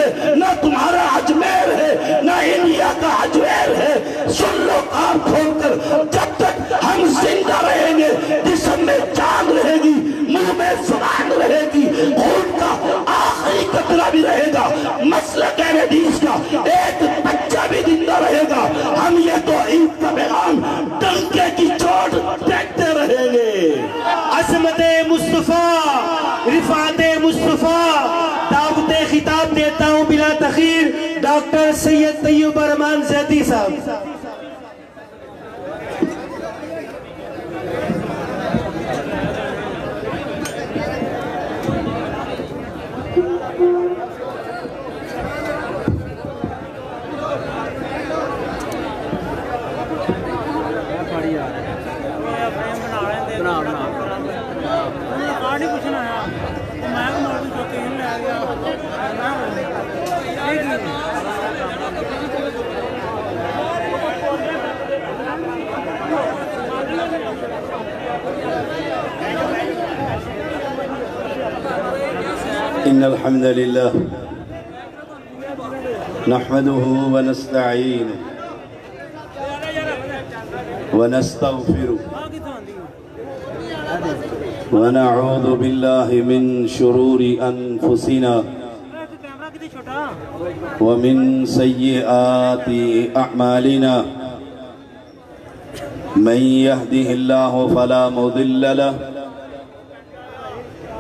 ہے، نہ تمہارا اجمیر ہے، نہ انڈیا کا اجمیر ہے۔ سن لو کان کھول کر، جب تک ہم زندہ رہیں گے، جسم میں جان رہے گی، منہ میں زبان رہے گی، خون کا آخری قطرہ بھی رہے گا، مسلک اہل حدیث کا ایک بچہ بھی زندہ رہے گا، ہم یہ توحید کا پیغام ڈنکے کی چوٹ دیکھتے رہیں گے۔ عظمت مصطفیٰ، رفعت مصطفیٰ، دعوت خطاب دیتا ہوں بلا تخیر ڈاکٹر سید طیب الرحمن زیدی صاحب۔ إن الحمد لله نحمده ونستعينه ونستغفره ونعوذ بالله من شرور أنفسنا ومن سيئات أعمالنا من يهده الله فلا مضل له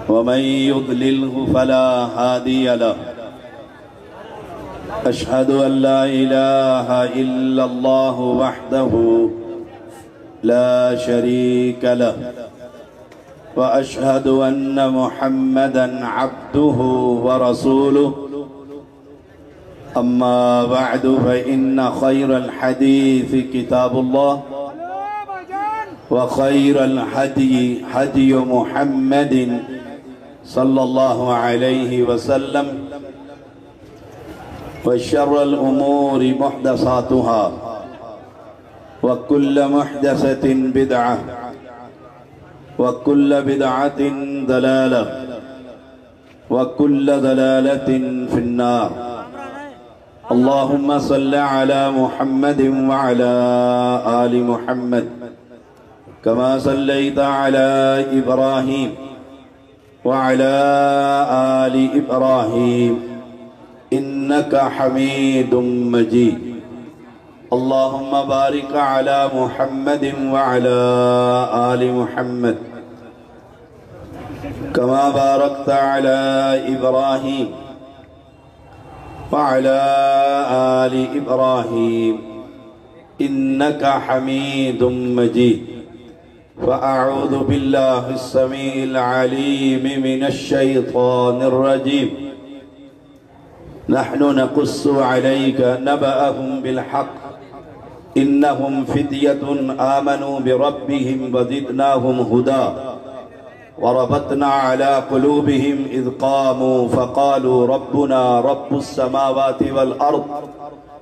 ومن يضلله فلا هادي له أشهد أن لا إله إلا الله وحده لا شريك له وأشهد أن محمدًا عبده ورسوله أما بعد فإن خير الحديث كتاب الله وخير الهدي هدي محمد صلى الله عليه وسلم وشر الأمور محدثاتها وكل محدثة بدعة وكل بدعة ضلالة وكل ضلالة في النار اللهم صل على محمد وعلى آل محمد كما صليت على إبراهيم وعلى آل إبراهيم إنك حميد مجيد اللهم بارك على محمد وعلى آل محمد كما باركت على إبراهيم وعلى آل إبراهيم إنك حميد مجيد فأعوذ بالله السميع العليم من الشيطان الرجيم نحن نقص عليك نبأهم بالحق إنهم فتية آمنوا بربهم وزدناهم هدى وربطنا على قلوبهم إذ قاموا فقالوا ربنا رب السماوات والأرض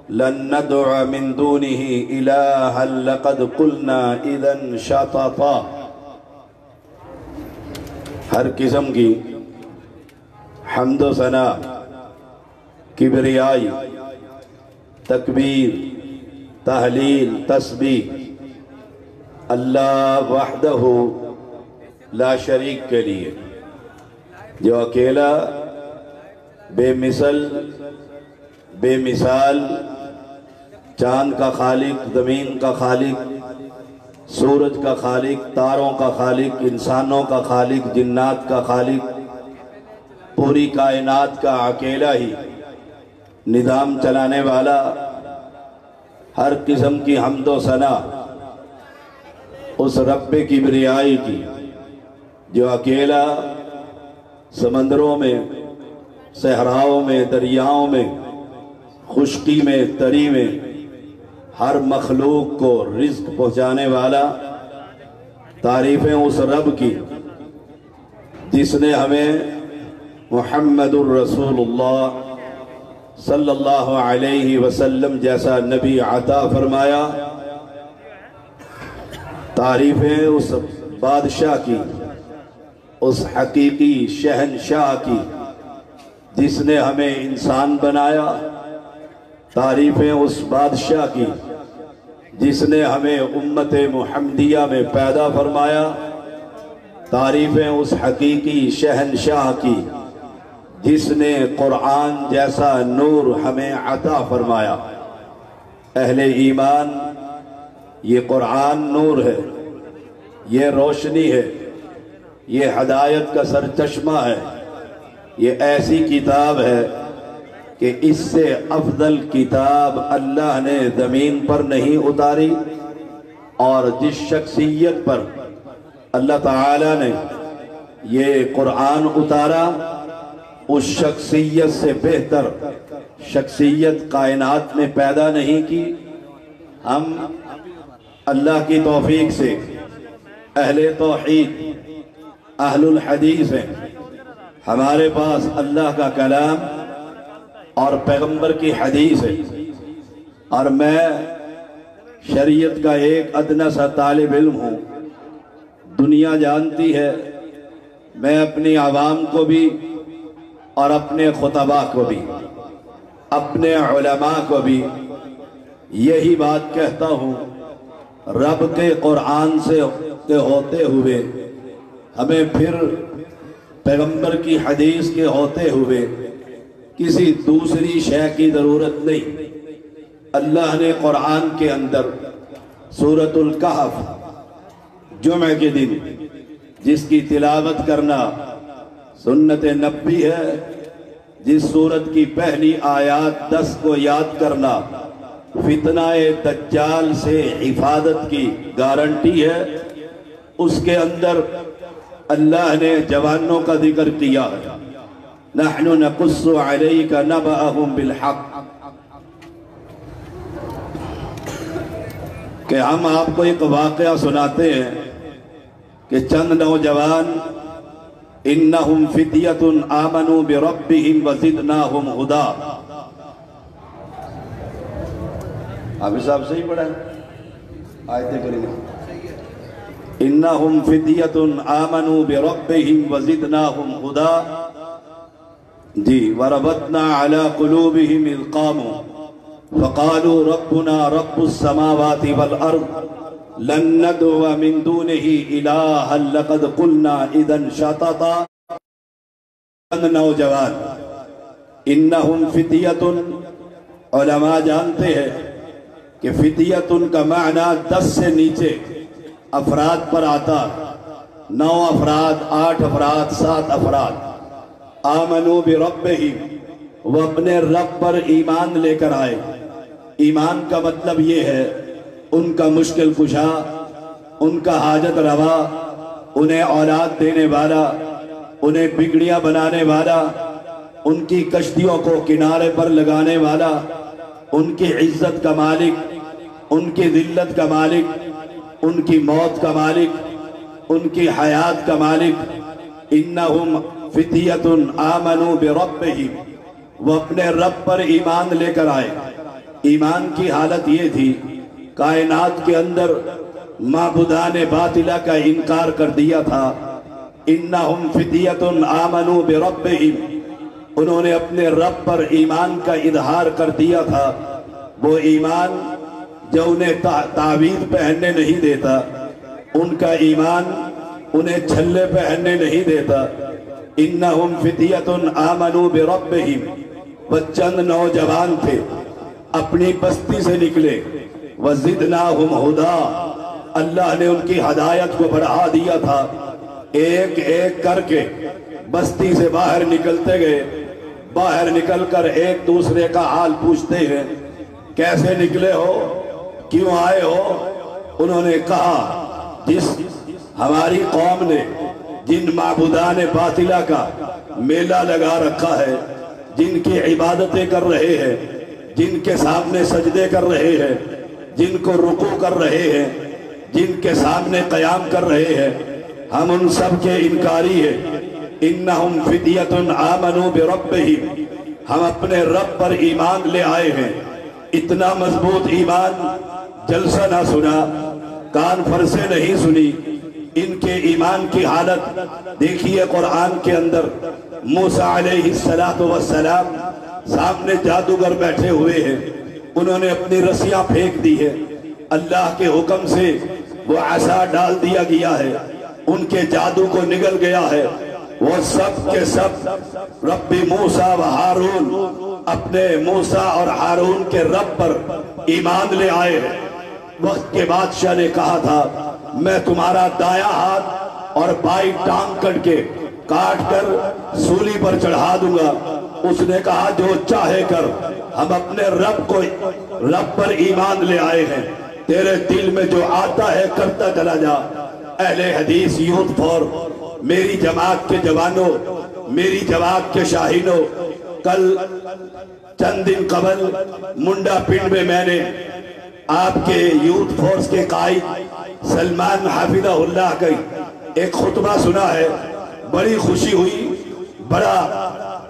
لن ندعو من دونه إلها لقد قلنا إذن شططا ہر قسم کی حمد و ثنا کبریائی تکبیر تحلیل تسبیح اللہ وحدہ لا شریک کے لیے جو اکیلا بے مثل بے مثال چاند کا خالق زمین کا خالق سورج کا خالق تاروں کا خالق انسانوں کا خالق جنات کا خالق پوری کائنات کا اکیلا ہی نظام چلانے والا ہر قسم کی حمد و ثنا اس رب کبریائی کی جو اکیلا سمندروں میں صحراؤں میں دریاؤں میں خشکی میں تری میں ہر مخلوق کو رزق پہنچانے والا تعریفیں اس رب کی جس نے ہمیں محمد الرسول اللہ صلی اللہ علیہ وسلم جیسا نبی عطا فرمایا تعریفیں اس بادشاہ کی اس حقیقی شہنشاہ کی جس نے ہمیں انسان بنایا، تعریفیں اس بادشاہ کی جس نے ہمیں امت محمدیہ میں پیدا فرمایا، تعریفیں اس حقیقی شہنشاہ کی جس نے قرآن جیسا نور ہمیں عطا فرمایا۔ اہل ایمان، یہ قرآن نور ہے، یہ روشنی ہے، یہ ہدایت کا سرچشمہ ہے، یہ ایسی کتاب ہے کہ اس سے افضل کتاب اللہ نے زمین پر نہیں اتاری، اور جس شخصیت پر اللہ تعالی نے یہ قرآن اتارا اس شخصیت سے بہتر شخصیت کائنات میں پیدا نہیں کی۔ ہم اللہ کی توفیق سے اہل توحید، اہل الحدیث ہیں، ہمارے پاس اللہ کا کلام اور پیغمبر کی حدیث ہے، اور میں شریعت کا ایک ادنیٰ سا طالب علم ہوں۔ دنیا جانتی ہے، میں اپنی عوام کو بھی اور اپنے خطباء کو بھی، اپنے علماء کو بھی یہی بات کہتا ہوں، رب کے قرآن سے ہوتے ہوئے، ہمیں پھر پیغمبر کی حدیث کے ہوتے ہوئے کسی دوسری شے کی ضرورت نہیں۔ اللہ نے قرآن کے اندر سورۃ الکہف جمعہ کے دن جس کی تلاوت کرنا سنت نبی ہے، جس سورت کی پہلی آیات 10 کو یاد کرنا فتنہ دجال سے حفاظت کی گارنٹی ہے، اس کے اندر اللہ نے جوانوں کا ذکر کیا ہے۔ نحن نقص علیک نبأہم بالحق، کہ ہم آپ کو ایک واقعہ سناتے ہیں کہ چند نوجوان انہم فتیۃ آمنوا بربہم وزدناہم ہدا۔ حافظ صاحب صحیح پڑھا ہے آیت کریمہ؟ انہم فتیۃ آمنوا بربہم وزدناہم ہدا، جی وربطنا علی قلوبہم اذ قاموا فقالوا ربنا رب السماوات والارض لن ندعو من دونه الہا لقد قلنا اذا شططا۔ نوجوان انہم فتیۃ، علماء جانتے ہیں کہ فتیۃ کا معنی 10 سے نیچے افراد پر آتا، 9 افراد، 8 افراد، 7 افراد۔ آمنوا بربہم، وہ اپنے رب پر ایمان لے کر آئے۔ ایمان کا مطلب یہ ہے ان کا مشکل کشا، ان کا حاجت روا، انہیں اولاد دینے والا، انہیں بگڑیاں بنانے والا، ان کی کشتیوں کو کنارے پر لگانے والا، ان کی عزت کا مالک، ان کی ذلت کا مالک، ان کی موت کا مالک، ان کی حیات کا مالک۔ انہم فتیۃ آمنوا بربہم، وہ اپنے رب پر ایمان لے کر آئے۔ ایمان کی حالت یہ تھی، کائنات کے اندر معبودان باطلہ کا انکار کر دیا تھا۔ انہم فتیۃ آمنوا بربہم، انہوں نے اپنے رب پر ایمان کا اظہار کر دیا تھا۔ وہ ایمان جو انہیں تعویذ پہننے نہیں دیتا، ان کا ایمان انہیں چھلے پہننے نہیں دیتا۔ انہم فتیۃ آمنوا بربہم، وہ چند نوجوان تھے، اپنی بستی سے نکلے، وزدناہم ہدا، اللہ نے ان کی ہدایت کو بڑھا دیا تھا۔ ایک ایک کر کے بستی سے باہر نکلتے گئے، باہر نکل کر ایک دوسرے کا حال پوچھتے ہیں، کیسے نکلے ہو، کیوں آئے ہو؟ انہوں نے کہا جس ہماری قوم نے جن معبودان باطلہ کا میلہ لگا رکھا ہے، جن کی عبادتیں کر رہے ہیں، جن کے سامنے سجدے کر رہے ہیں، جن کو رکوع کر رہے ہیں، جن کے سامنے قیام کر رہے ہیں، ہم ان سب کے انکاری ہیں۔ انہم فتیۃ آمنوا بربہم، ہم اپنے رب پر ایمان لے آئے ہیں۔ اتنا مضبوط ایمان، جلسہ نہ سنا، کانفرنسیں نہیں سنی، ان کے ایمان کی حالت دیکھیے قرآن کے اندر موسیٰ علیہ السلام سامنے جادوگر بیٹھے ہوئے ہیں، انہوں نے اپنی رسیاں پھینک دی ہے، اللہ کے حکم سے وہ عصا ڈال دیا گیا ہے، ان کے جادو کو نگل گیا ہے، وہ سب کے سب رب موسیٰ و ہارون اپنے موسیٰ اور ہارون کے رب پر ایمان لے آئے ہیں۔ وقت کے بادشاہ نے کہا تھا میں تمہارا دایاں ہاتھ اور بائیں ٹانگ کاٹ کر سولی پر چڑھا دوں گا۔ اس نے کہا جو چاہے کر، ہم اپنے رب پر ایمان لے آئے ہیں، تیرے دل میں جو آتا ہے کرتا چلا جا۔ اہل حدیث یوتھ فور، میری جماعت کے جوانوں، میری جماعت کے شاہینوں، کل چند دن قبل منڈا پنڈ میں نے آپ کے یوتھ فورس کے قائد سلمان حافظہ اللہ کا ایک خطبہ سنا ہے، بڑی خوشی ہوئی، بڑا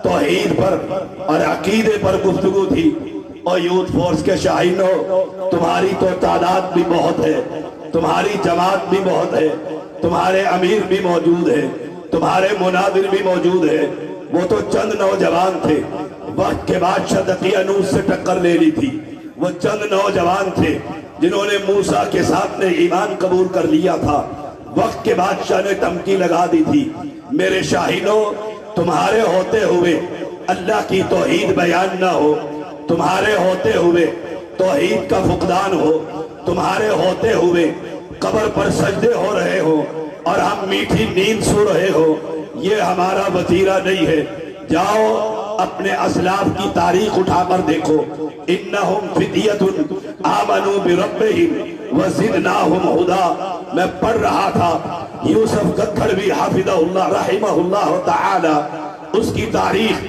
توحید پر اور عقیدے پر گفتگو تھی۔ اور یوتھ فورس کے شاہینوں، تمہاری تو تعداد بھی بہت ہے، تمہاری جماعت بھی بہت ہے، تمہارے امیر بھی موجود ہے، تمہارے مناظر بھی موجود ہے، وہ تو چند نوجوان تھے، وقت کے بادشاہ دقیانوس سے ٹکر لے لی تھی، وہ چند نوجوان تھے جنہوں نے موسیٰ کے ساتھ نے ایمان قبول کر لیا تھا، وقت کے بادشاہ نے دھمکی لگا دی تھی۔ میرے شاہینوں، تمہارے ہوتے ہوئے اللہ کی توحید بیان نہ ہو، تمہارے ہوتے ہوئے توحید کا فقدان ہو، تمہارے ہوتے ہوئے قبر پر سجدے ہو رہے ہو اور ہم میٹھی نیند سو رہے ہو، یہ ہمارا وتیرہ نہیں ہے۔ جاؤ اپنے اسلاف کی تاریخ اٹھا کر دیکھو، انہم فتیۃ آمنوا بربہم وزدناہم ہدی۔ میں پڑھ رہا تھا یوسف گدھڑوی حافظہ اللہ رحمہ اللہ تعالی، اس کی تاریخ،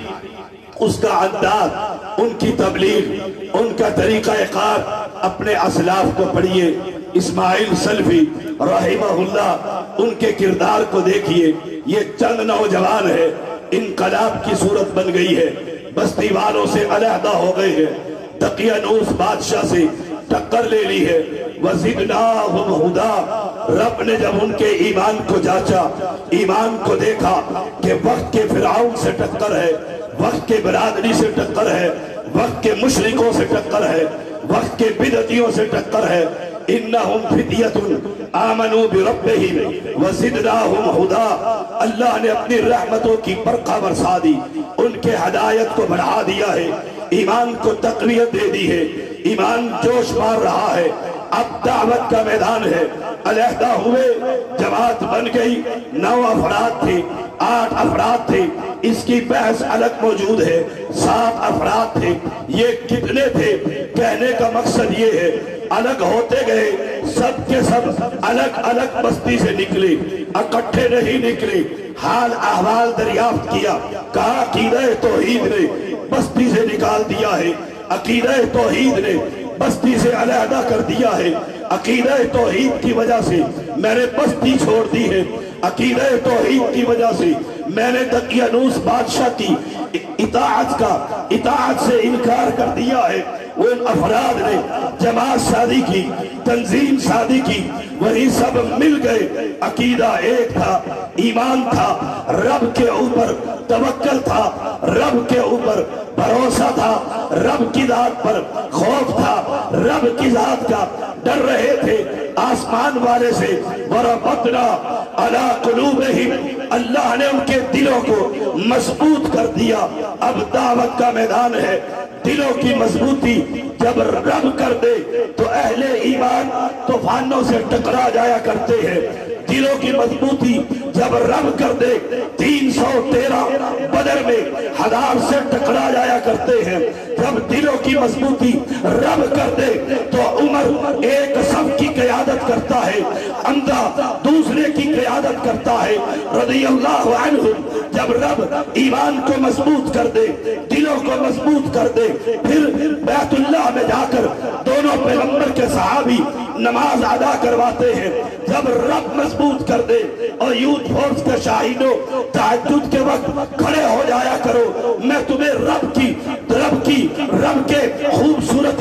اس کا انداز، ان کی تبلیغ، ان کا طریقہ کار، اپنے اسلاف کو پڑھیے۔ اسماعیل سلفی رحمہ اللہ، ان کے کردار کو دیکھیے۔ یہ چند نوجوان ہے، انقلاب کی صورت بن گئی ہے، بستی والوں سے علیحدہ ہو گئے ہیں، دقیانوس بادشاہ سے ٹکر لے لی ہے۔ وَزِدْنَاهُمْ هُدًى، رب نے جب ان کے ایمان کو جانچا، ایمان کو دیکھا کہ وقت کے فرعون سے ٹکر ہے، وقت کے برادری سے ٹکر ہے، وقت کے مشرکوں سے ٹکر ہے، وقت کے بدعتیوں سے ٹکر ہے۔ انہم فتیۃ آمنوا بربہم وزدناہم ہدی، اللہ نے اپنی رحمتوں کی برقع برسا دی، ان کے ہدایت کو بڑھا دیا ہے، ایمان کو تقویت دے دی ہے، ایمان جوش مار رہا ہے۔ اب دعوت کا میدان ہے، علیحدہ ہوئے، جماعت بن گئی، 9 افراد تھے، 8 افراد تھے، اس کی بحث الگ موجود ہے، 7 افراد تھے۔ یہ کتنے تھے؟ کہنے کا مقصد یہ ہے، الگ ہوتے گئے، سب کے سب الگ الگ بستی سے نکلے، اکٹھے نہیں نکلے، حال احوال دریافت کیا، کہا عقیدہ توحید نے بستی سے نکال دیا ہے، عقیدہ توحید نے بستی سے علیحدہ کر دیا ہے، عقیدہ توحید کی وجہ سے میں نے بستی چھوڑ دی ہے، عقیدہ توحید کی وجہ سے میں نے دقیانوس بادشاہ کی اطاعت سے انکار کر دیا ہے۔ ان افراد نے جماعت شادی کی، تنظیم شادی کی، وہی سب مل گئے، عقیدہ ایک تھا، ایمان تھا، رب کے اوپر توکل تھا، رب کے اوپر بھروسہ تھا، رب کی ذات پر خوف تھا، رب کی ذات کا ڈر رہے تھے، آسمان والے سے وَرَبَطْنَا عَلَىٰ قُلُوبِهِمْ، اللہ نے ان کے دلوں کو مضبوط کر دیا۔ اب دعوت کا میدان ہے، دلوں کی مضبوطی جب رب کر دے تو اہل ایمان طوفانوں سے ٹکرا جایا کرتے ہیں، دلوں کی مضبوطی جب رب کر دے 313 بدر میں 1000 سے ٹکرا جایا کرتے ہیں، جب دلوں کی مضبوطی رب کر دے تو عمر ایک صف کی قیادت کرتا ہے، حمزہ دوسرے کی قیادت کرتا ہے رضی اللہ عنہ۔ جب رب ایمان کو مضبوط کر دے، دلوں کو مضبوط کر دے، پھر بیت اللہ میں جا کر دونوں پیغمبر کے صحابی نماز ادا کرواتے ہیں۔ جب رب مضبوط کر دے، اور یوتھ فورس کے شاہدوں تہجد کے وقت کھڑے ہو جایا کرو، میں تمہیں رب کے خوبصورت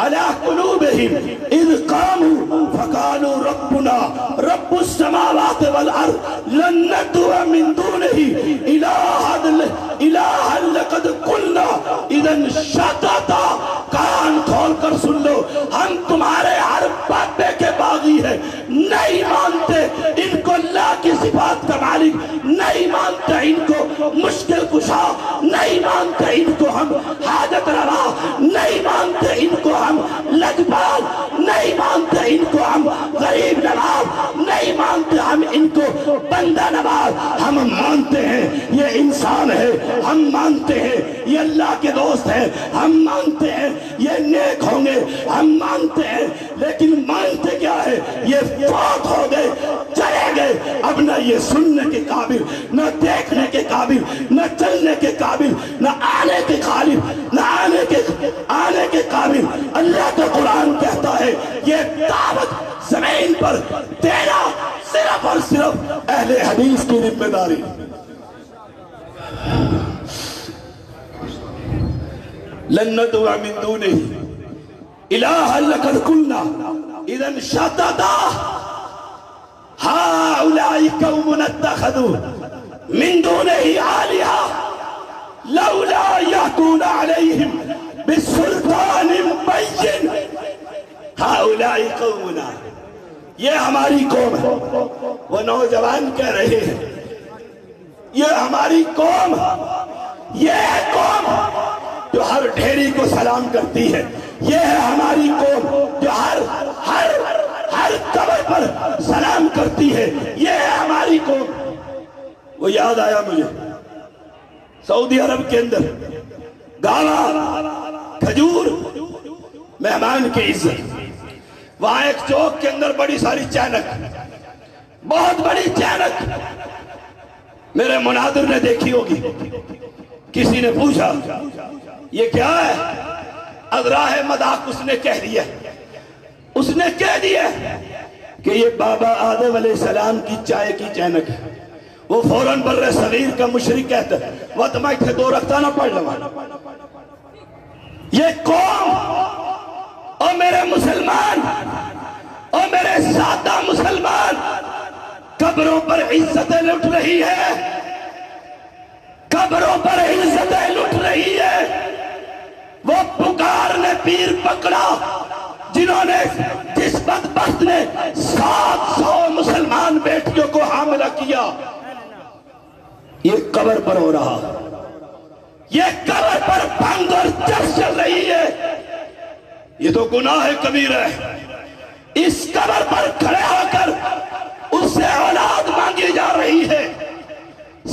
على قلوبهم اذ قاموا فقالوا ربنا رب السماوات والارض لن ندعو من دونه الها لقد قلنا اذا شططا. کان کھول کر سن لو، ہم تمہارے ہر باتیں کے باغی ہیں، نہیں مانتے ان کو اللہ کی صفات کا مالک، نہیں مانتے ان کو مشکل کشا، نہیں مانتے ان کو ہم حاجت روا، نہیں مانتے ان کو ہم لجپال، نہیں مانتے ان کو ہم غریب نواز، نہیں مانتے ہم ان کو بندہ نواز. ہم مانتے ہیں یہ انسان ہے، ہم مانتے ہیں یہ اللہ کے دوست ہیں، ہم مانتے ہیں یہ نیک ہوں گے، ہم مانتے ہیں، لیکن مانتے کیا ہے؟ یہ فوت ہو گئے، چلے گئے، اب نہ یہ سننے کے قابل، نہ دیکھنے کے قابل، نہ چلنے کے قابل، نہ آنے کے قابل، نہ آنے کے قابل. اللہ کا قرآن کہتا ہے یہ دعوت زمین پر دینا صرف اور صرف اہل حدیث کی ذمہ داری. لن ندعو من دونه إلها لقد قلنا إذا شططا هؤلاء قوم اتخذوا من دونه آلهة لولا يأتون عليهم بسلطان بين. هؤلاء قومنا، یہ ہماری قوم ہے. وہ نوجوان کہہ رہے ہیں یہ ہماری قوم، یہ قوم جو ہر ڈھیری کو سلام کرتی ہے، یہ ہے ہماری قوم جو ہر قبر پر سلام کرتی ہے، یہ ہے ہماری قوم. وہ یاد آیا مجھے سعودی عرب کے اندر گاوا، کھجور، مہمان کی عزت. وہاں ایک چوک کے اندر بڑی ساری چینک، بہت بڑی چینک میرے مناظر نے دیکھی ہوگی. کسی نے پوچھا یہ کیا ہے؟ اذراہ مذاق اس نے کہہ دیا، اس نے کہہ دیا کہ یہ بابا آدم علیہ السلام کی چائے کی چینک ہے. وہ فوراً بر صغیر کا مشرک کہتا ہے وہ تو میں تھے دو رکھتا نہ پڑھ لوں. یہ قوم اور میرے مسلمان اور میرے سادہ مسلمان قبروں پر عزتیں لٹ رہی ہے، قبروں پر عزتیں لٹ رہی ہے. وہ پکار نے پیر پکڑا جنہوں نے، جس بدبخت نے 700 مسلمان بیٹیوں کو حاملہ کیا. یہ قبر پر ہو رہا، یہ قبر پر بھنگ اور چرچ چل رہی ہے. یہ تو گناہ کبیرہ ہے. اس قبر پر کھڑے ہو کر اس سے اولاد مانگی جا رہی ہے.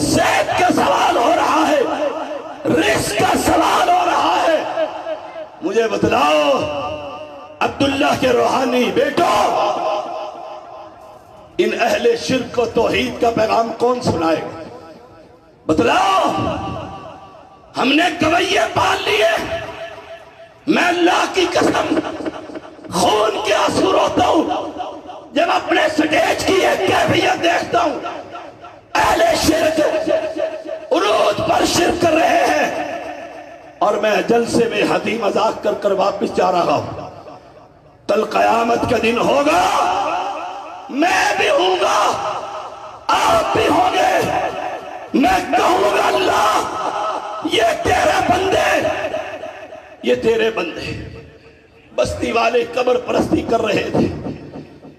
صحت کا سوال ہو رہا ہے، رزق کا سوال ہو رہا ہے. مجھے بتلاؤ عبداللہ کے روحانی بیٹو، ان اہل شرک و توحید کا پیغام کون سنائے گا؟ بتلاؤ. ہم نے گویے پال لیے. میں اللہ کی قسم خون کے آنسو روتا ہوں جب اپنے سٹیج کی ایک کیفیت دیکھتا ہوں. اہل شرک عروج پر شرک کر رہے ہیں اور میں جلسے میں ہنسی مذاق کر کر واپس جا رہا ہوں. کل قیامت کا دن ہوگا، میں بھی ہوں گا، آپ بھی ہوں گے. میں کہوں گا اللہ یہ تیرے بندے، یہ تیرے بندے. بستی والے قبر پرستی کر رہے تھے،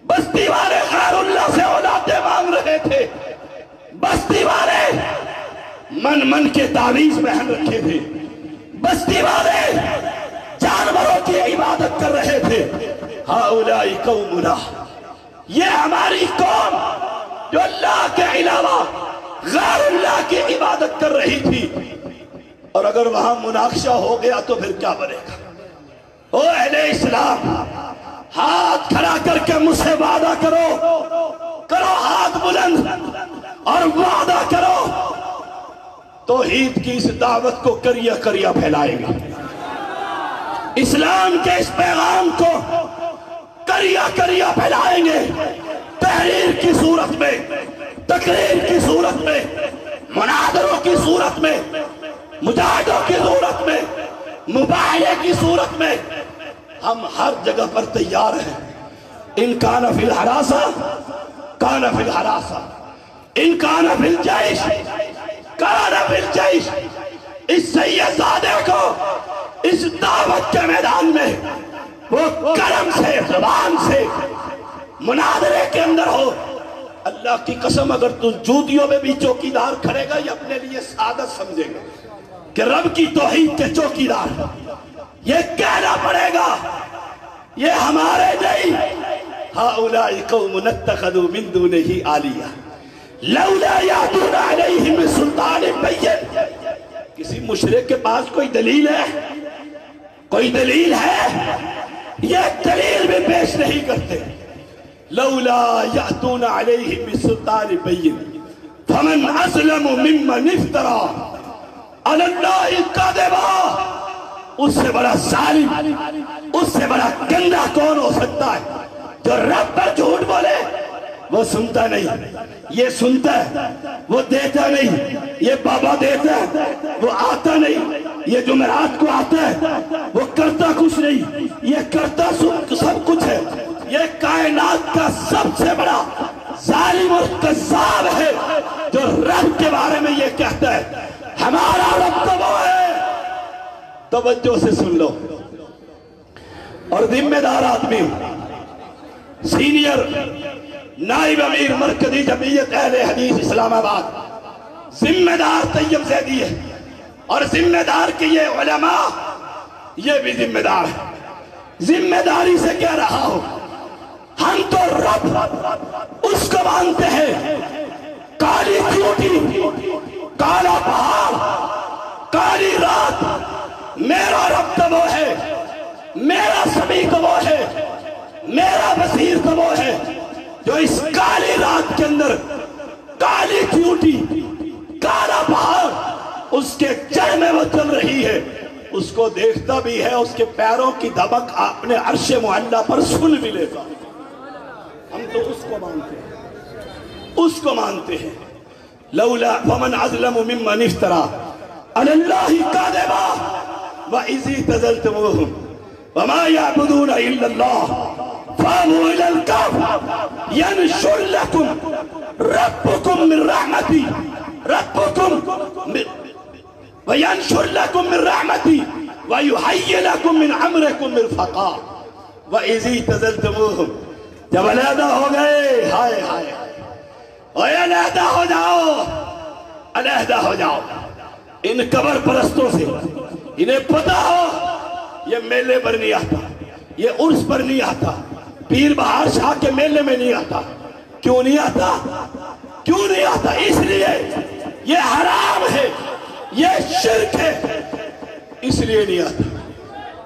بستی والے غیر اللہ سے اولادیں مانگ رہے تھے، بستی والے من کے تعویذ پہن رکھے تھے، بستی والے جانوروں کی عبادت کر رہے تھے. ہؤلاء قومنا، یہ ہماری قوم جو اللہ کے علاوہ غیر اللہ کی عبادت کر رہی تھی. اور اگر وہاں مناقشہ ہو گیا تو پھر کیا بنے گا؟ او اہل اسلام، ہاتھ کھڑا کر کے مجھ سے وعدہ کرو ہاتھ بلند اور وعدہ کرو توحید کی اس دعوت کو کریا کریا پھیلائے گا. اسلام کے اس پیغام کو کریا کریا پھیلائیں گے. تحریر کی صورت میں، تقریر کی صورت میں، مناظروں کی صورت میں، مجاہدوں کی صورت میں، مباحثے کی صورت میں، ہم ہر جگہ پر تیار ہیں. ان کان فی الحراسہ کان فی الحراسہ، ان کان فی الجیش کان فی الجیش. اس سید زادے کو اس دعوت کے میدان میں وہ کرم سے زبان سے مناظرے کے اندر ہو. اللہ کی قسم اگر تو جوتیوں میں بھی چوکیدار کھڑے گا یہ اپنے لیے سعادت سمجھے گا کہ رب کی توحید کے چوکیدار. یہ کہنا پڑے گا یہ ہمارے نہیں. ہؤلاء قوم اتخذوا من دونہ آلیہ لولا یأتون علیہم بسلطان بین. کسی مشرک کے پاس کوئی دلیل ہے؟ کوئی دلیل ہے؟ یہ دلیل بھی پیش نہیں کرتے. لولا یأتون علیہم بسلطان بین فمن اسلم ممن افترا علی اللہ کذبا. اس سے بڑا ظالم، اس سے بڑا گندا کون ہو سکتا ہے جو رب پر جھوٹ بولے؟ وہ سنتا نہیں، یہ سنتا ہے، وہ دیتا نہیں، یہ بابا دیتا ہے، وہ آتا نہیں، یہ جمعرات کو آتا ہے، وہ کرتا کچھ نہیں، یہ کرتا سب کچھ ہے. یہ کائنات کا سب سے بڑا ظالم اور کذاب ہے جو رب کے بارے میں یہ کہتا ہے ہمارا رب تو وہ ہے. توجہ سے سن لو. اور ذمہ دار آدمی سینئر نائب امیر مرکزی جمعیت اہل حدیث اسلام آباد ذمہ دار طیب زیدی ہے. اور ذمہ دار کہ یہ علماء یہ بھی ذمہ دار ہے. ذمہ داری سے کہہ رہا ہوں ہم تو رب اس کو مانتے ہیں. کالی چوٹی، کالا پہاڑ، کالی رات، میرا رب تو وہ ہے، میرا سمیع تو وہ ہے، میرا بصیر تو وہ ہے جو اس کالی رات کے اندر کالی چوٹی، کالا پہاڑ اس کے جڑ میں وہ چل رہی ہے اس کو دیکھتا بھی ہے، اس کے پیروں کی دھمک اپنے عرش معلیٰ پر سن بھی لیتا. ہم تو اس کو مانتے ہیں، اس کو مانتے ہیں. لولا فمن اظلم ممن افترا علی اللہ کذبا وَإِذِ اعْتَزَلْتُمُوهُمْ وَمَا يَعْبُدُونَ إِلَّا اللَّهَ فَأْوُوا إِلَى الْكَهْفِ يَنشُرْ لَكُمْ رَبُّكُمْ مِنْ رَحْمَتِهِ وَيَنشُرْ لَكُمْ مِنْ رَحْمَتِهِ وَيُحَيِّ لَكُمْ مِنْ أَمْرِكُمْ مِرْفَقًا. وَإِذِ اعْتَزَلْتُمُوهُمْ جب علیحدہ ہو گئے، ہائے ہائے اوے علیحدہ ہو جاؤ، علیحدہ ہو جاؤ ان قبر پرستوں سے. انہیں پتا ہو یہ میلے پر نہیں آتا، یہ عرس پر نہیں آتا، پیر بہار شاہ کے میلے میں نہیں آتا. کیوں نہیں آتا؟ کیوں نہیں آتا؟ اس لیے یہ حرام ہے، یہ شرک ہے، اس لیے نہیں آتا.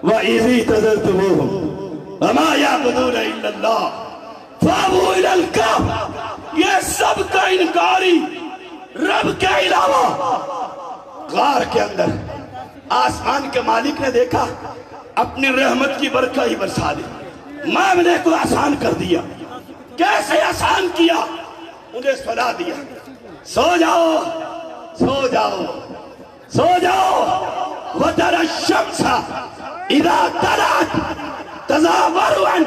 وَإِذِ اعْتَزَلْتُمُوهُمْ وَمَا يَعْبُدُونَ إِلَّا اللَّهَ فَأْوُوا إِلَى الْكَهْفِ. یہ سب کا انکاری رب کے علاوہ غار کے اندر آسمان کے مالک نے دیکھا اپنی رحمت کی برکہ ہی برسا دی، معاملے کو آسان کر دیا. کیسے آسان کیا؟ انہیں سلا دیا سو جاؤ، سو جاؤ، سو جاؤ. وَتَرَى الشَّمْسَ إِذَا طَلَعَتْ تَزَاوَرُ عَنْ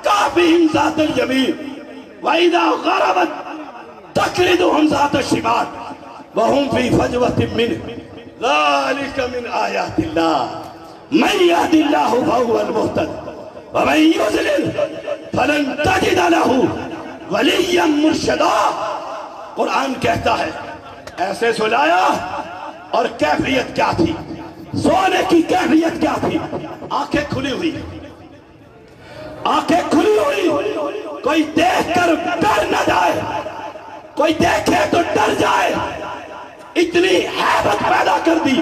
كَهْفِهِمْ ذَاتَ الْيَمِينِ وَإِذَا غَرَبَتْ تَقْرِضُهُمْ ذَاتَ الشِّمَالِ وَهُمْ فِي فَجْوَةٍ مِّنْهُ ذَلِكَ مِنْ آيَاتِ اللَّهِ مَنْ يَهْدِ اللَّهُ فَهُوَ الْمُهْتَدِ وَمَنْ يُضْلِلْ فَلَنْ تَجِدَ لَهُ وَلِيًّا مُرْشِدًا. قرآن کہتا ہے ایسے سلایا اور کیفیت کیا تھی؟ سونے کی کیفیت کیا تھی؟ آنکھیں کھلی ہوئی، آنکھیں کھلی ہوئی. کوئی دیکھ کر ڈر نہ جائے، کوئی دیکھے تو ڈر جائے. اتنی حیبت پیدا کر دی،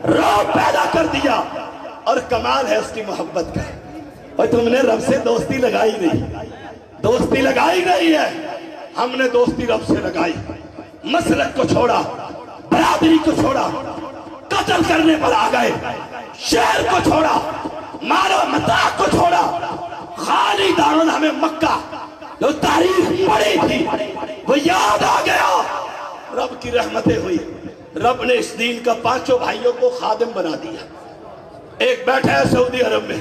رعب پیدا کر دیا. اور کمال ہے اس کی محبت کا. اور تم نے رب سے دوستی لگائی نہیں، دوستی لگائی نہیں ہے. ہم نے دوستی رب سے لگائی. مسلک کو چھوڑا، برادری کو چھوڑا، قتل کرنے پر آ گئے. شہر کو چھوڑا، مال و متاع کو چھوڑا. خالی دامن ہمیں مکہ جو تاریخ پڑی تھی وہ یاد آ گیا. رب کی رحمتیں ہوئی. رب نے اس دین کا 5 بھائیوں کو خادم بنا دیا. ایک بیٹھا ہے سعودی عرب میں،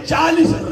40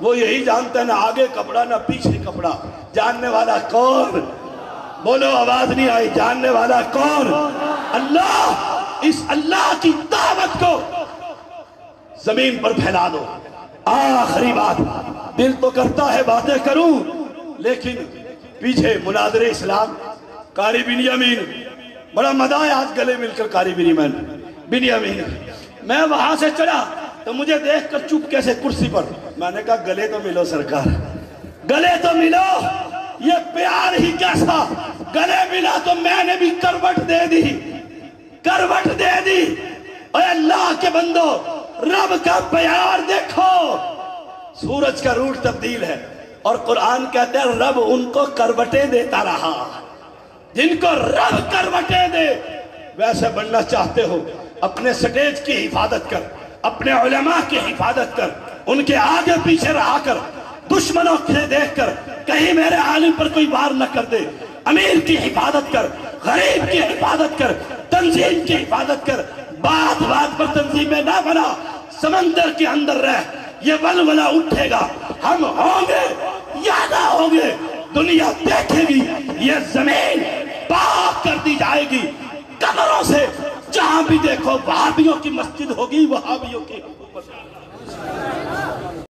وہ یہی جانتا ہے نہ آگے کپڑا نہ پیچھے کپڑا. جاننے والا کون؟ بولو آواز نہیں آئی. جاننے والا کون؟ اللہ. اس اللہ کی دعوت کو زمین پر پھیلا دو. آخری بات، دل تو کرتا ہے باتیں کروں لیکن پیچھے مناظر اسلام قاری بنیامین، بڑا مزہ ہے آج گلے مل کر قاری بنیامین. میں وہاں سے چڑھا تو مجھے دیکھ کر چپ کیسے کرسی پر، میں نے کہا گلے تو ملو سرکار، گلے تو ملو. یہ پیار ہی کیسا. گلے ملا تو میں نے بھی کروٹ دے دی، کروٹ دے دی. اے اللہ کے بندو، رب کا پیار دیکھو. سورج کا روٹ تبدیل ہے اور قرآن کہتے ہیں رب ان کو کروٹیں دیتا رہا. جن کو رب کروٹیں دے. ویسے بننا چاہتے ہو اپنے سٹیج کی حفاظت کر، اپنے علماء کی حفاظت کر، ان کے آگے پیچھے رہا کر، دشمنوں سے دیکھ کر کہیں میرے عالم پر کوئی وار نہ کر دے. امیر کی حفاظت کر، غریب کی حفاظت کر، تنظیم کی حفاظت کر. بات بات پر تنظیمیں نہ بنا. سمندر کے اندر رہ، یہ ولولہ اٹھے گا. ہم ہوں گے یا نہ ہوں گے، دنیا دیکھے گی. یہ زمین پاک کر دی جائے گی قبروں سے. جہاں بھی دیکھو وہابیوں کی مسجد ہوگی، وہابیوں کی حکومت.